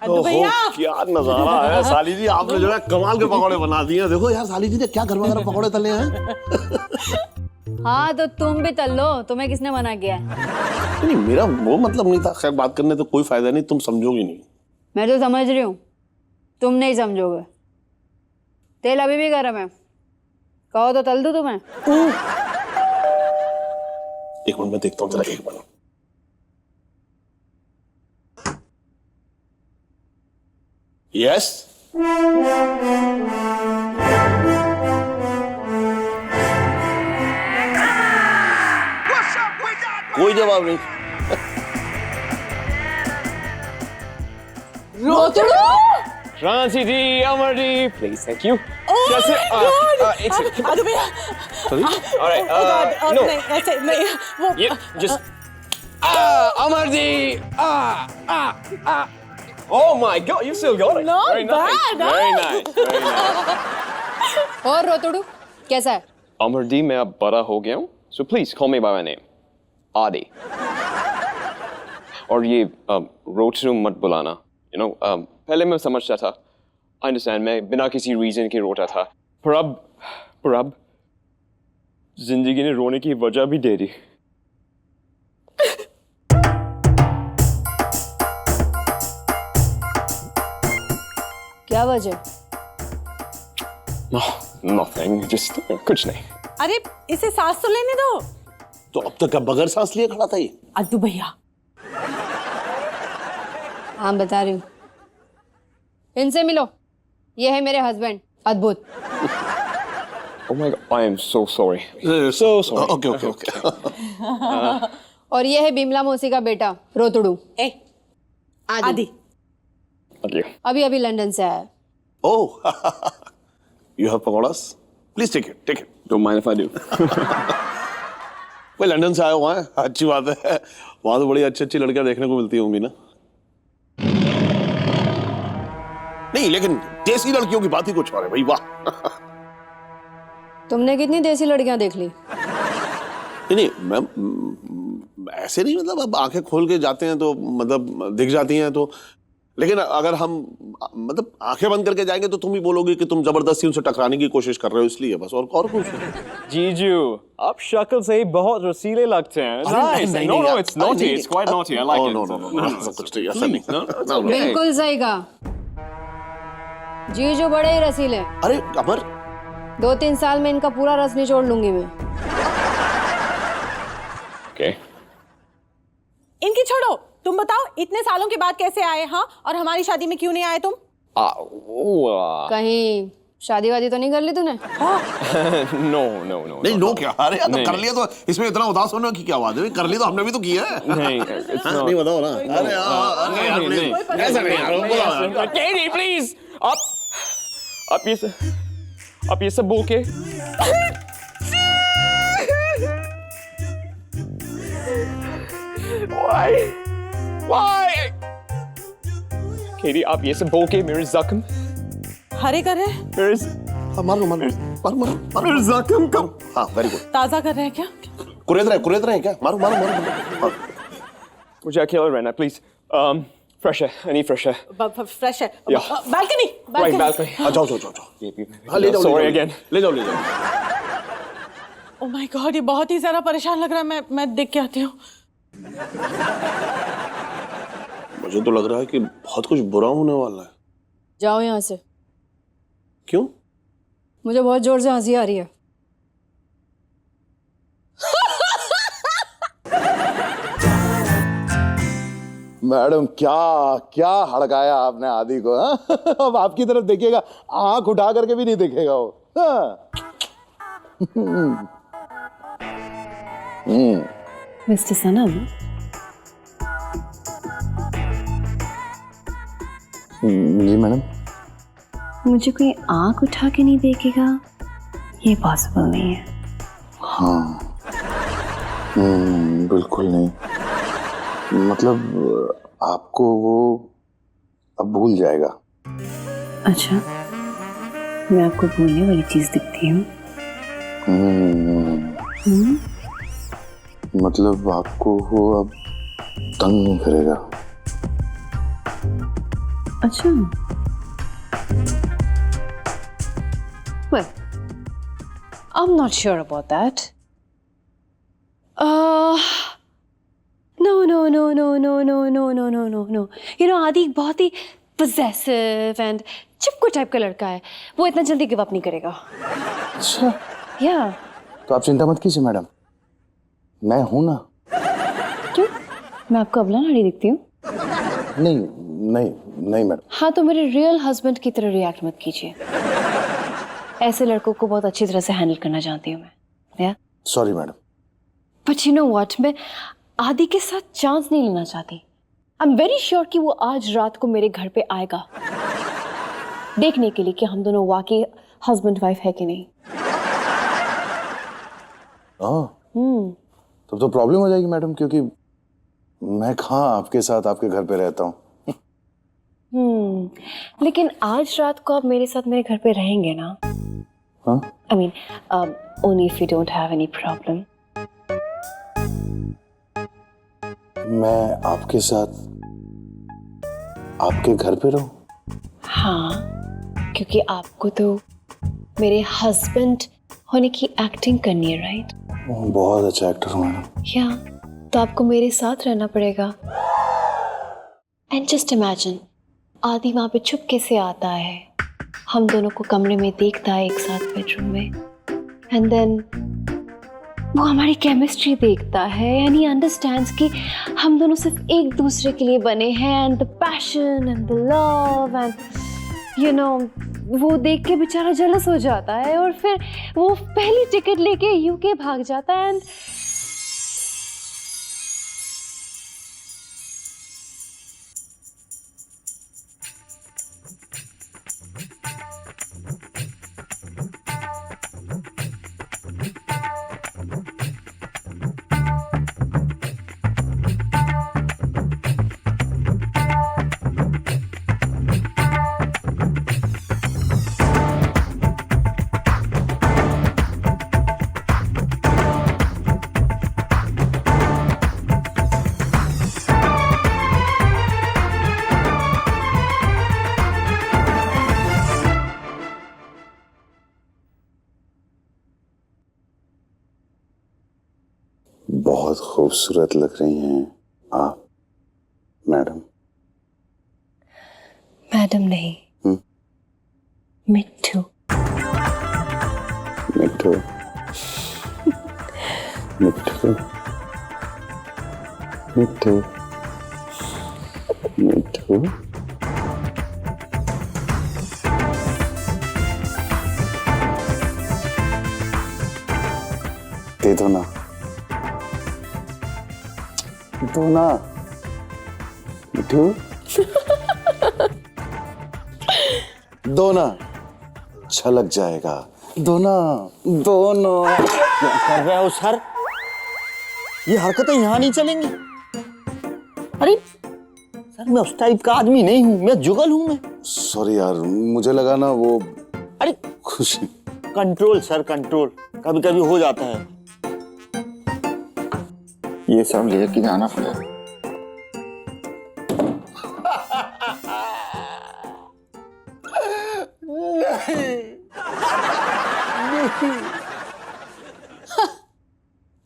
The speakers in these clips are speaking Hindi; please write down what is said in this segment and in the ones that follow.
अद्दू भैया क्या नजारा है साली जी, आपने जो है कमाल के पकौड़े बना दिए हैं। देखो यार साली जी ने क्या गर्मा गर्म पकौड़े तले हैं। हाँ तो तुम भी तल लो, तुम्हें किसने मना किया है? नहीं मेरा वो मतलब नहीं था, खैर बात करने तो कोई फायदा नहीं, तुम समझोगी नहीं। मैं तो समझ रही हूँ, तुम नहीं समझोगे। तेल अभी भी गर्म है, कहो तो तल दूं तुम्हें। एक मिनट में देखता हूँ जरा, एक मिनट। यस कोई जवाब नहीं। रांची जी, Amar ji, please, thank you. अद्दू भैया Alright, no, नहीं ऐसे नहीं वो just Amar ji, Oh my God, you still got it. Not Very nice. bad, Very huh? nice. Very nice. और रोतड़ू कैसा है? अमर जी, मैं अब बड़ा हो गया हूँ, so please call me by my name, आदि। और ये रोटरू मत बुलाना, you know, पहले मैं समझता था, I understand, मैं बिना किसी reason के रोता था, पर अब जिंदगी ने रोने की वजह भी दे दी। क्या वजह? Nothing, just कुछ नहीं। अरे इसे सांस तो लेने दो। तो अब तक बगैर सांस लिए खड़ा था ये। अद्दू भैया हाँ बता रही हूँ, इनसे मिलो, ये है मेरे हस्बैंड अद्भुत। Oh my God, I am so sorry. So sorry. Okay. और ये है बिमला मौसी का बेटा रोतड़ू ए आदि Thank you. अभी लंदन से आया है। Oh you have pakoras, please take it. Don't mind if I do. कोई लंदन से आया हुआ है, अच्छी बात है। वहां तो बड़ी अच्छी अच्छी लड़कियां देखने को मिलती होंगी ना। नहीं लेकिन देसी लड़कियों की बात ही कुछ और है भाई, वाह। तुमने कितनी देसी लड़कियां देख ली? नहीं मैम ऐसे नहीं, मतलब अब आंखें खोल के जाते हैं तो मतलब दिख जाती हैं तो, लेकिन अगर हम मतलब आंखें बंद करके जाएंगे तो तुम ही बोलोगे कि तुम जबरदस्ती उनसे टकराने की कोशिश कर रहे हो, इसलिए बस, और कुछ नहीं। जीजू, आप शक्ल से ही बहुत रसीले लगते हैं। Nice. No, it's naughty. It's quite naughty. I like it. No, कुछ नहीं, ऐसा नहीं। बिल्कुल सही कहा, जीजू बड़े ही रसीले। अरे अमर, 2-3 साल में इनका पूरा रस निचोड़ लूंगी मैं। Okay. इनकी छोड़ो, तुम बताओ इतने सालों के बाद कैसे आए? हाँ, और हमारी शादी में क्यों नहीं आए तुम? कहीं शादी वादी तो नहीं कर ली तूने? No. नहीं नो क्या, अरे अब कर लिया तो इसमें इतना उदास होने की क्या बात है? कर लिया तो हमने भी तो किया है। नहीं, it's not. नहीं बताओ ना। अरे यार प्लीज, ऐसा नहीं यार, Katie, please. आप ये सब बोल के Why? Katie, आप ये सब बोल के मेरे जख्म, हरे कर रहे हैं? मेरे मारो जख्म को हाँ वेरी गुड। ताजा कर रहे हैं क्या? कुरेद रहे क्या? मारो। मुझे अकेला रहना, please. Fresh air. I need fresh air. Fresh है। Yeah. Balcony Right, balcony. जाओ। हाँ ले जाओ। Sorry again. ले जाओ। ओह माय गॉड, ये बहुत ही ज्यादा परेशान लग रहा है। मैं देख के आती हूँ। मुझे तो लग रहा है कि बहुत कुछ बुरा होने वाला है। जाओ यहाँ से। क्यों? मुझे बहुत जोर से हंसी आ रही है। मैडम क्या हड़काया आपने आदि को, हाँ? अब आपकी तरफ देखिएगा, आंख उठा करके भी नहीं देखेगा वो। हाँ? मिस्टर सनम, जी मैडम। मुझे कोई आंख उठा के नहीं देखेगा, ये पॉसिबल नहीं है। हाँ बिल्कुल नहीं, मतलब आपको वो अब भूल जाएगा। अच्छा, मैं आपको भूलने वाली चीज दिखती हूँ? मतलब आपको वो अब तंग नहीं करेगा। अच्छा, Well, I'm not sure about that. No. You know, आदि बहुत ही possessive and चिपकू टाइप का लड़का है. वो इतना जल्दी गिव अप नहीं करेगा. अच्छा, Yeah. तो आप चिंता मत कीजिए मैडम, मैं हूं ना। क्यों? मैं आपको अबला नाड़ी दिखती हूँ? नहीं मैडम। हाँ, तो मेरे रियल हस्बैंड की तरह रिएक्ट मत कीजिए. ऐसे लड़कों को बहुत अच्छी तरह से हैंडल करना जानती हूँ मैं. या? Sorry madam. But you know what, मैं आदि के साथ चांस नहीं लेना चाहती. आई एम वेरी श्योर कि वो आज रात को मेरे घर पे आएगा देखने के लिए कि हम दोनों वाकई हस्बैंड वाइफ है कि नहीं. तब तो प्रॉब्लम हो जाएगी मैडम, क्योंकि मैं कहाँ आपके साथ आपके घर पे रहता हूँ। लेकिन आज रात को आप मेरे साथ मेरे घर पे रहेंगे ना? हाँ? I mean, only if you don't have any problem. मैं आपके साथ आपके घर पे रहूं? हाँ, क्योंकि आपको तो मेरे हस्बैंड होने की एक्टिंग करनी है, राइट? बहुत अच्छा एक्टर हूँ मैडम। या तो आपको मेरे साथ रहना पड़ेगा. एंड जस्ट इमेजिन, आदि वहां पे चुपके से आता है, हम दोनों को कमरे में देखता है एक साथ बेडरूम में, एंड देन वो हमारी केमिस्ट्री देखता है एंड ही अंडरस्टैंड्स कि हम दोनों सिर्फ एक दूसरे के लिए बने हैं, and the passion and the love and you know, वो देख के बेचारा जेलस हो जाता है और फिर वो पहली टिकट लेके यूके भाग जाता है. एंड बहुत खूबसूरत लग रही हैं आप मैडम। मैडम नहीं, मिट्ठू. मिट्ठू मिट्ठू मिट्ठू मिट्ठू। दे दो ना, दो ना मिट्ठू, दो ना, छलक जाएगा, दो ना, दो ना। क्या कर रहे हो सर? ये हरकतें यहाँ नहीं चलेंगी। अरे सर, मैं उस टाइप का आदमी नहीं हूँ, मैं जुगल हूँ मैं। सॉरी यार, मुझे लगा ना वो अरे खुशी। कंट्रोल सर, कंट्रोल कभी कभी हो जाता है। ये सब लेके जाना पड़ेगा।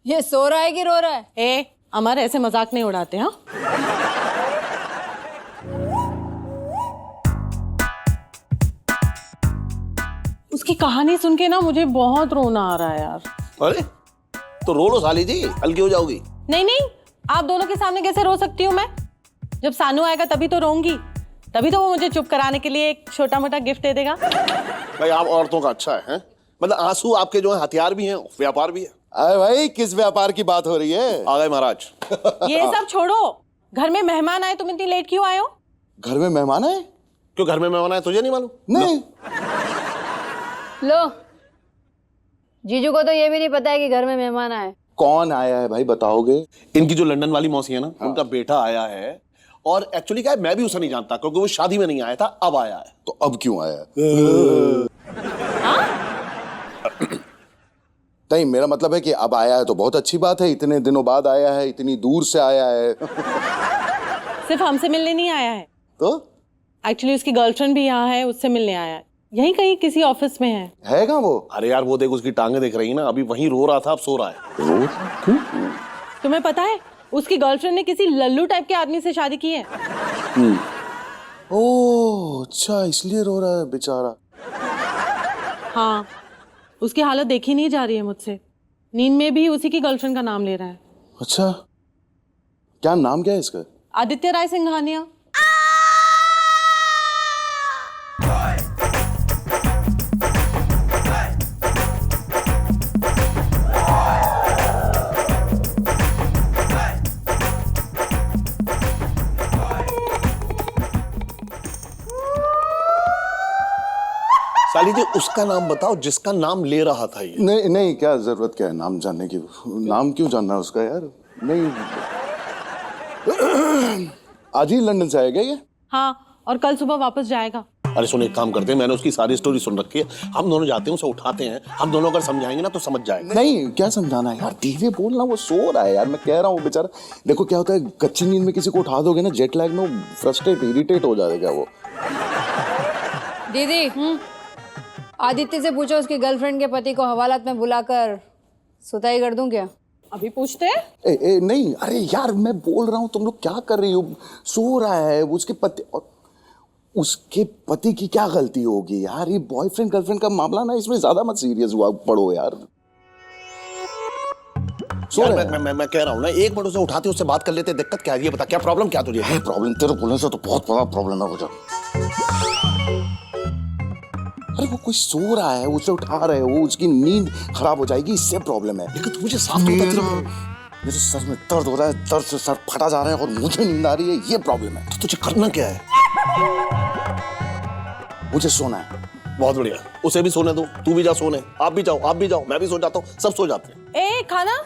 ये सो रहा है कि रो रहा है? ए अमर, ऐसे मजाक नहीं उड़ाते. हाँ, उसकी कहानी सुन के ना मुझे बहुत रोना आ रहा है यार. अरे तो रो लो साली जी, हल्की हो जाओगी. नहीं नहीं, आप दोनों के सामने कैसे रो सकती हूँ मैं? जब सानू आएगा तभी तो रोऊंगी, तभी तो वो मुझे चुप कराने के लिए एक छोटा मोटा गिफ्ट दे देगा. भाई आप औरतों का अच्छा है, हैं? मतलब आंसू आपके जो है हथियार भी हैं, व्यापार भी है. अरे भाई, किस व्यापार की बात हो रही है? आ गए महाराज. ये सब छोड़ो, घर में मेहमान आए, तुम इतनी लेट क्यों आए हो? घर में मेहमान है? क्यों घर में मेहमान आए तुझे नहीं मालूम? नहीं। लो, जीजू को तो ये भी नहीं पता है कि घर में मेहमान आए. कौन आया है भाई, बताओगे? इनकी जो लंदन वाली मौसी है ना, उनका बेटा आया है. और एक्चुअली क्या है, मैं भी उसे नहीं जानता क्योंकि वो शादी में नहीं आया था, अब आया है. तो अब क्यों आया है? नहीं, मेरा मतलब है कि अब आया है तो बहुत अच्छी बात है। इतने दिनों बाद आया है, इतनी दूर से आया है। सिर्फ हमसे मिलने नहीं आया है. तो एक्चुअली उसकी गर्लफ्रेंड भी यहाँ है, उससे मिलने आया है। यहीं कहीं किसी ऑफिस में है कहाँ वो? अरे यार वो देख उसकी टांगे दिख रही ना, अभी वहीं रो रहा था, अब सो रहा है। रो? क्यों? तुम्हें पता है उसकी गर्लफ्रेंड ने किसी लल्लू टाइप के आदमी से शादी की है। ओह अच्छा, इसलिए रो रहा है बेचारा। हाँ, उसकी हालत देखी नहीं जा रही है मुझसे। नींद में भी उसी की गर्लफ्रेंड का नाम ले रहा है। अच्छा, क्या नाम क्या है इसका? आदित्य राय सिंघानिया। साली जी उसका नाम बताओ जिसका नाम ले रहा था ये। नहीं नहीं, क्या जरूरत क्या है नाम जानने की? नाम क्यों जानना है उसका यार? नहीं आज ही लंदन से आएगा ये? हाँ, और कल सुबह वापस जाएगा। अरे सुन, एक काम करते हैं, मैंने उसकी सारी स्टोरी सुन रखी है, हम दोनों जाते हैं, उसे उठाते हैं, हम दोनों अगर समझाएंगे ना तो समझ जाएगा। नहीं, क्या समझाना है यार, धीरे बोलना, वो सो रहा है यार, मैं कह रहा हूँ बेचारा। देखो क्या होता है, कच्ची नींद में किसी को उठा दोगे ना, जेट लैग में फ्रस्ट्रेट इरिटेट हो जाएगा वो। दीदी, आदित्य से पूछो उसकी गर्लफ्रेंड के पति को हवालात में बुलाकर सुताई कर दूं क्या? अभी पूछते हैं? नहीं, अरे यार मैं बोल रहा हूँ, तुम लोग क्या कर रही हो? सो रहा है उसके पति, और उसके पति की क्या गलती होगी यार? ये बॉयफ्रेंड गर्लफ्रेंड का मामला ना, इसमें ज्यादा मत सीरियस हुआ पड़ो यार। सो यार मैं कह रहा हूँ ना, एक मिनट उसे उठाते उससे बात कर लेते। दिक्कत क्या है ये बता, क्या प्रॉब्लम क्या तुझे है? प्रॉब्लम तेरे बोलने से तो बहुत बड़ा प्रॉब्लम है मुझे। अरे वो कोई सो रहा है, उसे उठा रहे हो, उसकी नींद खराब हो जाएगी, इससे प्रॉब्लम है। लेकिन मुझे साफ तो बता तेरे मेरे सर में दर्द हो रहा है, दर्द से सर फटा जा रहा है और मुझे नींद आ रही है, ये प्रॉब्लम है। तो तुझे करना क्या है? मुझे सोना है। बहुत बढ़िया, उसे भी सोने दो, तू भी जा सोने, आप भी जाओ, मैं भी सो जाता हूँ, सब सो जाते हैं। ए खाना?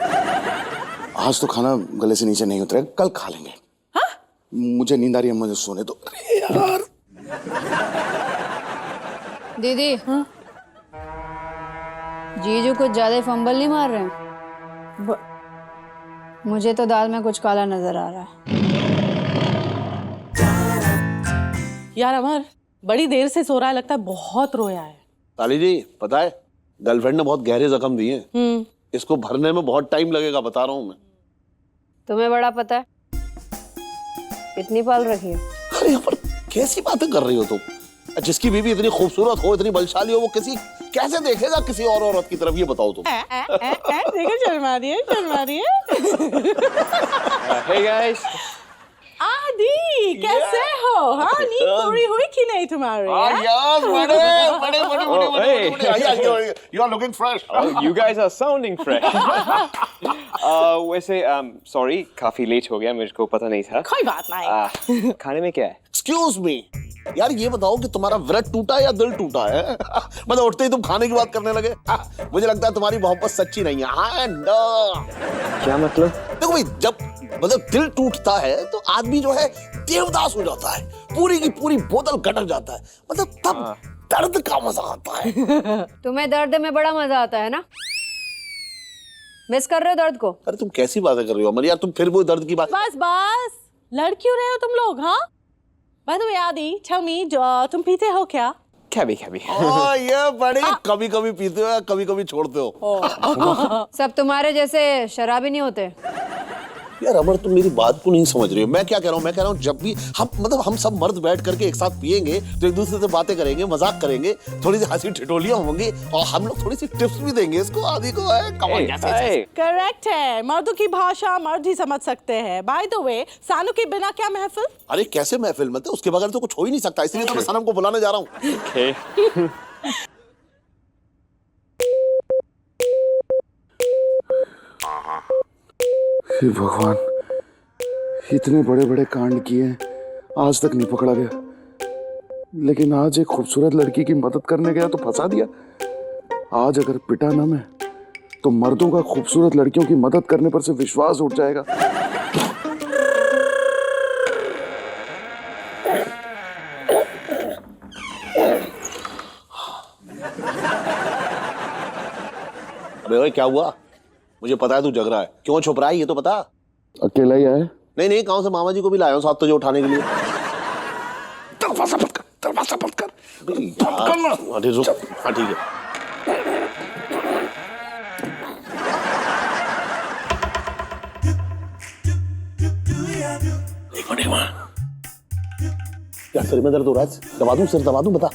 आज तो खाना गले से नीचे नहीं उतरेगा, कल खा लेंगे। हाँ? मुझे नींद आ रही है, मुझे सोने दो। अरे यार दीदी, जीजू कुछ ज्यादा फंबल नहीं मार रहे हैं? मुझे तो दाल में कुछ काला नजर आ रहा है। यार अमर, बड़ी देर से सो रहा है, लगता है बहुत रोया है। ताली जी पता है, गर्लफ्रेंड ने बहुत गहरे जख्म दिए हैं, इसको भरने में बहुत टाइम लगेगा, बता रहा हूँ मैं। तुम्हें बड़ा पता है, इतनी पाल रखी है। अरे यहाँ पर कैसी बातें कर रही हो तुम? जिसकी बीवी इतनी खूबसूरत हो, इतनी बलशाली हो, वो कैसे देखेगा किसी और औरत की तरफ, ये बताओ तुम। देखो शर्मा रही है। Hey guys. आदि कैसे हो? हाँ, नींद पूरी हुई कि नहीं तुम्हारी? यार बड़े you are looking fresh. Oh, you guys are sounding fresh. वैसे sorry, काफी लेट हो गया, मेरे को पता नहीं था। कोई बात नहीं। खाने में क्या है? Excuse me. यार ये बताओ कि तुम्हारा व्रत टूटा या दिल टूटा है? मतलब उठते ही तुम खाने की बात करने लगे। मुझे लगता है तुम्हारी मोहब्बत सच्ची नहीं है। हाँ ना। क्या मतलब? देखो भाई, जब मतलब दिल टूटता है तो आदमी जो है देवदास हो जाता है, पूरी की पूरी बोतल गटक जाता है, मतलब तब दर्द का मजा आता है। तुम्हें दर्द में बड़ा मजा आता है ना? मिस कर रहे हो दर्द को? अरे तुम कैसी बातें कर रही हो अमर यार, तुम फिर वो दर्द की बात। बस लड़ क्यों रहे हो तुम लोग? हाँ, बाय द वे आदि, टेल मी, तुम पीते हो क्या? कभी ये बड़े कभी कभी पीते हो, कभी कभी छोड़ते हो। सब तुम्हारे जैसे शराबी नहीं होते। यार अमर, तुम मेरी बात को नहीं समझ रही हो। मैं क्या कह रहा हूँ, मैं कह रहा हूँ जब भी हम सब मर्द बैठ करके एक साथ पियेंगे तो एक दूसरे से बातें करेंगे, मजाक करेंगे, थोड़ी सी हंसी ठिठोलियां होंगी और हम लोग थोड़ी सी टिप्स भी देंगे इसको। आदि को है कमाल कैसे। करेक्ट है, मर्दों की भाषा मर्द ही समझ सकते हैं। बाय द वे, सानू के बिना क्या महफिल? अरे कैसे महफिल, मतलब उसके बगैर तो कुछ हो ही नहीं सकता, इसलिए तो मैं सनम को बुलाने जा रहा हूँ। Okay. हे भगवान, इतने बड़े बड़े कांड किए आज तक नहीं पकड़ा गया, लेकिन आज एक खूबसूरत लड़की की मदद करने गया तो फंसा दिया। आज अगर पिटा ना मैं तो मर्दों का खूबसूरत लड़कियों की मदद करने पर से विश्वास उठ जाएगा। अबे ओए, क्या हुआ? मुझे पता है तू जग रहा है, क्यों छुप रहा है ये तो बता। अकेला ही आया? नहीं, गांव से मामा जी को भी लाया हूं साथ तुझे उठाने के लिए। दरवाजा बंद कर। अरे रुक, हाँ ठीक है। एक मिनट, क्या सर में दर्द हो रहा है? दबा दूं, सिर दबा दूं, बता।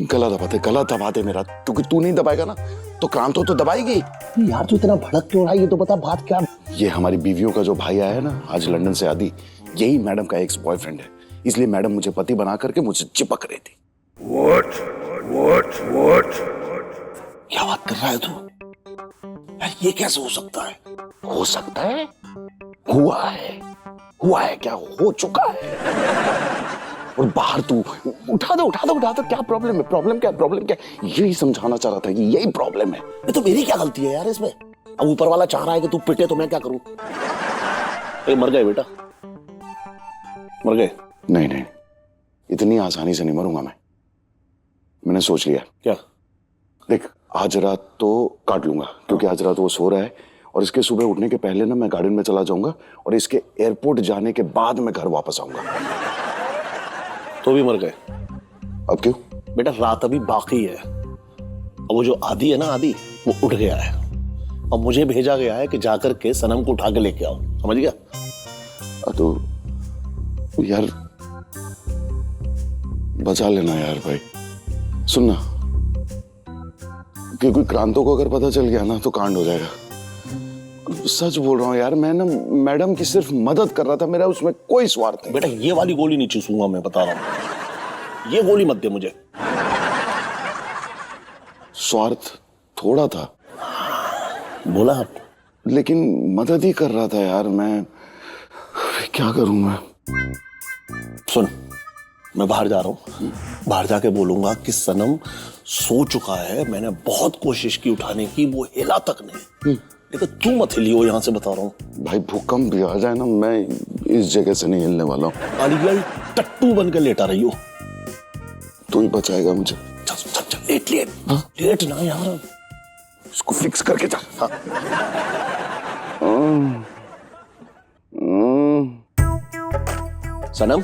गला दबा दे मेरा, क्योंकि तू नहीं दबाएगा ना तो क्रांतो तो दबाएगी। यार तू इतना भड़क क्यों रहा है, ये तो बता बात क्या। ये हमारी बीवियों का जो भाई आया है ना आज लंदन से, आदि, यही मैडम का एक्स बॉयफ्रेंड है, इसलिए मैडम मुझे पति बना करके मुझसे चिपक रही थी। क्या बात कर रहा है तू? यार ये कैसे हो सकता है? हो सकता है, हुआ है क्या, हो चुका है। और बाहर तू उठा दो, क्या प्रॉब्लम क्या, यही समझाना चाह रहा था कि यही प्रॉब्लम है। ये तो मेरी क्या गलती है यार इसमें? अब ऊपर वाला चाह रहा है कि तू पिटे तो मैं क्या करूं? मर गए बेटा, मर गए। नहीं, इतनी आसानी से नहीं मरूंगा मैंने सोच लिया। क्या? देख, आज रात तो काट लूंगा, क्योंकि आज रात वो सो रहा है, और इसके सुबह उठने के पहले ना मैं गार्डन में चला जाऊंगा, और इसके एयरपोर्ट जाने के बाद मैं घर वापस आऊंगा। तो भी मर गए? अब क्यों? बेटा रात अभी बाकी है, अब वो जो आदि है ना, आदि वो उठ गया है, और मुझे भेजा गया है कि जाकर के सनम को उठा के लेके आओ, समझ गया? तो यार बचा लेना यार भाई। सुनना, क्योंकि क्रांतो को अगर पता चल गया ना तो कांड हो जाएगा। सच बोल रहा हूँ यार, मैं ना मैडम की सिर्फ मदद कर रहा था, मेरा उसमें कोई स्वार्थ नहीं। बेटा ये वाली गोली नहीं चूसूंगा मैं, बता रहा हूं, ये गोली मत दे मुझे। स्वार्थ थोड़ा था, बोला आप, लेकिन मदद ही कर रहा था यार मैं, क्या करूं मैं। सुन, मैं बाहर जा रहा हूं, बाहर जाके बोलूंगा कि सनम सो चुका है, मैंने बहुत कोशिश की उठाने की, वो हिला तक नहीं, लेकिन तू मत हिलियो यहाँ से, बता रहा हूँ। भाई भूकंप भी आ जाए ना, मैं इस जगह से नहीं हिलने वाला हूँ। अलियल टट्टू बन के लेटा रही हो। तू ही बचाएगा मुझे। चल लेट ना यार, इसको फिक्स करके जा। हाँ। सनम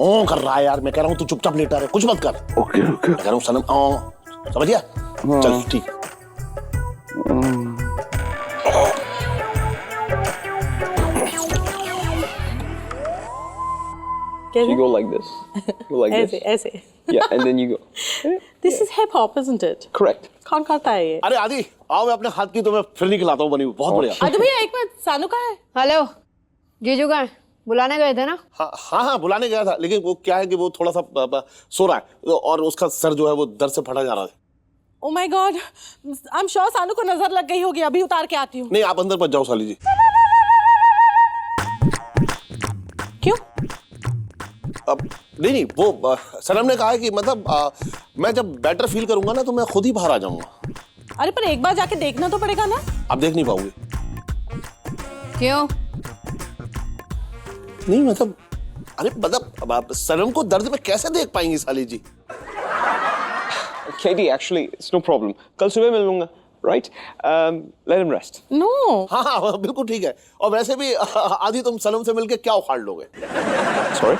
ओ कर रहा है यार, मैं कह रहा हूँ तू चुपचाप लेटा रहे, कुछ मत कर। ओके मैं कह रहा हूँ सनम, ओ समझ गया? चल ठीक। You go like this. Go like this. ऐसे Yeah, and then you go. This is hip hop, isn't it? Correct. कौन करता है ये? अरे आदि आओ, मैं अपने हाथ की तुम्हें फिर निकलाता हूँ बनी हुई, बहुत बढ़िया। आदि भैया एक मिनट, सानू कहाँ है? हेलो, जीजू कहाँ है? बुलाने गए थे ना? हाँ बुलाने गया था, लेकिन वो क्या है कि वो थोड़ा सा सो रहा है, और उसका सर जो है वो दर्द से फटा जा रहा है। Oh my God, I'm sure सानू को नजर लग गई होगी, अभी उतार के आती हूँ। नहीं आप अंदर मत जाओ साली जी। क्यों? अब नहीं वो सनम ने कहा है कि मतलब मैं जब बेटर फील करूंगा ना तो मैं खुद ही बाहर आ जाऊंगा। अरे पर एक बार जाके देखना तो पड़ेगा ना। आप देख नहीं पाओगे। क्यों? नहीं मतलब, अरे मतलब आप सनम को दर्द में कैसे देख पाएंगी साली जी? Katie, actually, it's no problem. कल सुबह मिल लूंगा, right? Let him rest. No. हाँ बिल्कुल ठीक है, और वैसे भी आदि तुम सनम से मिलके क्या उखाड़ लोगे? Sorry?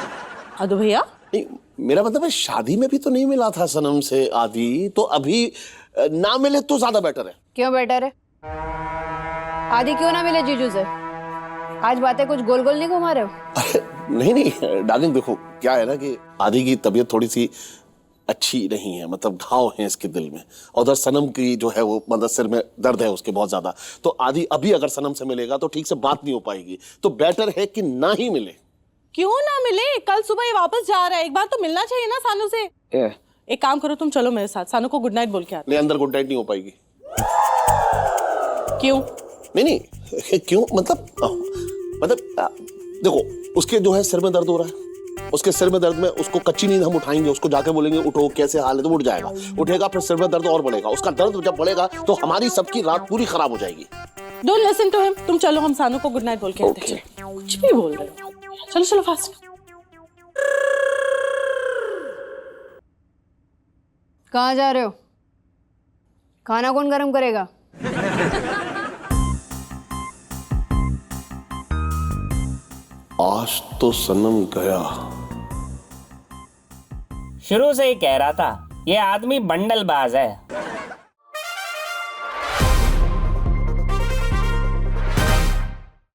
आदि भैया? नहीं मेरा मतलब है शादी में भी तो नहीं मिला था सनम से आदि, तो अभी ना मिले तो ज्यादा बेटर है। क्यों बेटर है? आदि क्यों ना मिले जीजू से? आज बातें कुछ गोल गोल नहीं घुमा रहे हो? नहीं डार्लिंग देखो क्या है ना कि आदि की तबीयत थोड़ी सी अच्छी नहीं है, मतलब घाव है इसके दिल में, और उधर सनम की जो है वो मतलब सिर में दर्द है उसके बहुत ज्यादा, तो आदि अभी अगर सनम से मिलेगा तो ठीक से बात नहीं हो पाएगी, तो बेटर है कि ना ही मिले। क्यों ना मिले? कल सुबह ये वापस जा रहा है, एक बार तो मिलना चाहिए ना सानू से। Yeah. एक काम करो, तुम चलो मेरे साथ, सानू को गुड नाइट बोल के आते। नहीं अंदर गुड नाइट नहीं हो पाएगी। क्यों? नहीं क्यों मतलब देखो उसके जो है सिर में दर्द हो रहा है, उसके सिर में दर्द में उसको कच्ची नींद हम उठाएंगे, उसको जाके बोलेंगे उठो कैसे हाल है, तो उठ जाएगा, उठेगा, फिर सिर में दर्द और बढ़ेगा, उसका दर्द जब बढ़ेगा तो हमारी सबकी रात पूरी खराब हो जाएगी। डोंट लिसन टू हिम, तुम चलो, हम सानू को गुड नाइट बोल के आते हैं। कुछ भी बोल रहे हो, चलो फास्ट। कहाँ जा रहे हो? खाना कौन गरम करेगा? आज तो सनम गया। शुरू से ही कह रहा था ये आदमी बंडलबाज है।